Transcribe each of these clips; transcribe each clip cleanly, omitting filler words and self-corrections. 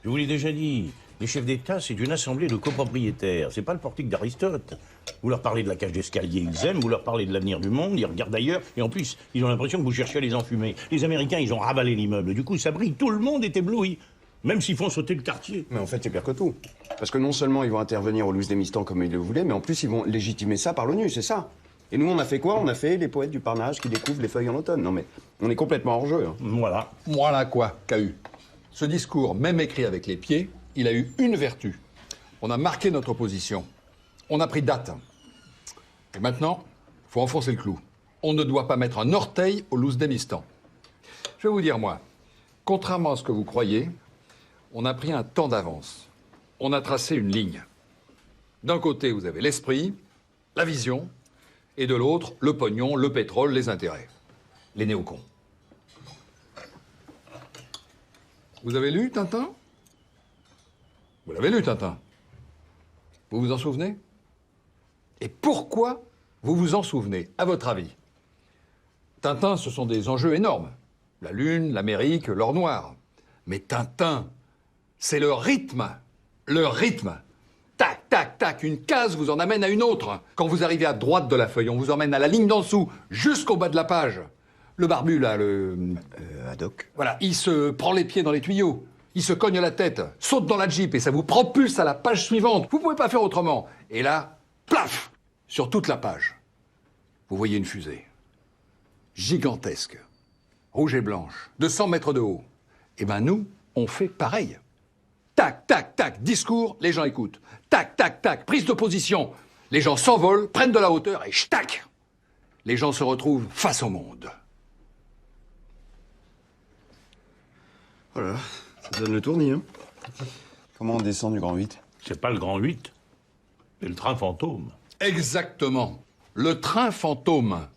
Je vous l'ai déjà dit, les chefs d'État, c'est une assemblée de copropriétaires. C'est pas le portique d'Aristote. Vous leur parlez de la cage d'escalier, ils aiment. Vous leur parlez de l'avenir du monde, ils regardent ailleurs. Et en plus, ils ont l'impression que vous cherchez à les enfumer. Les Américains, ils ont ravalé l'immeuble. Du coup, ça brille. Tout le monde est ébloui. Même s'ils font sauter le quartier. Mais en fait, c'est pire que tout. Parce que non seulement ils vont intervenir au Lousdémistan comme ils le voulaient, mais en plus, ils vont légitimer ça par l'ONU, c'est ça. Et nous, on a fait quoi? On a fait les poètes du Parnasse qui découvrent les feuilles en automne. Non mais, on est complètement hors jeu. Hein. Voilà. Voilà quoi, Cahu. Ce discours, même écrit avec les pieds, il a eu une vertu. On a marqué notre position. On a pris date. Et maintenant, il faut enfoncer le clou. On ne doit pas mettre un orteil au Lousdémistan. Je vais vous dire, moi, contrairement à ce que vous croyez, on a pris un temps d'avance. On a tracé une ligne. D'un côté, vous avez l'esprit, la vision, et de l'autre, le pognon, le pétrole, les intérêts. Les néocons. Vous avez lu Tintin? Vous l'avez lu, Tintin? Vous vous en souvenez? Et pourquoi vous vous en souvenez, à votre avis? Tintin, ce sont des enjeux énormes. La Lune, l'Amérique, l'or noir. Mais Tintin, c'est le rythme. Le rythme. Tac, tac, tac, une case vous en amène à une autre. Quand vous arrivez à droite de la feuille, on vous emmène à la ligne d'en dessous, jusqu'au bas de la page. Le barbu, là, Haddock. Voilà, il se prend les pieds dans les tuyaux, il se cogne la tête, saute dans la Jeep et ça vous propulse à la page suivante. Vous pouvez pas faire autrement. Et là, plaf, sur toute la page, vous voyez une fusée. Gigantesque, rouge et blanche, de 100 mètres de haut. Eh ben nous, on fait pareil. Tac, tac, tac, discours, les gens écoutent. Tac, tac, tac, prise de position. Les gens s'envolent, prennent de la hauteur et ch'tac, les gens se retrouvent face au monde. Voilà, ça donne le tournis, hein. Comment on descend du Grand 8? C'est pas le Grand 8, c'est le train fantôme. Exactement. Le train fantôme.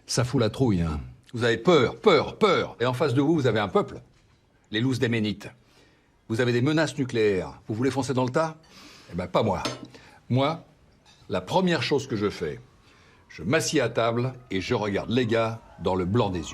Ça fout la trouille, hein. Vous avez peur, peur, peur. Et en face de vous, vous avez un peuple. Les Lousdéménites. Vous avez des menaces nucléaires. Vous voulez foncer dans le tas? Eh ben, pas moi. Moi, la première chose que je fais, je m'assieds à table et je regarde les gars dans le blanc des yeux.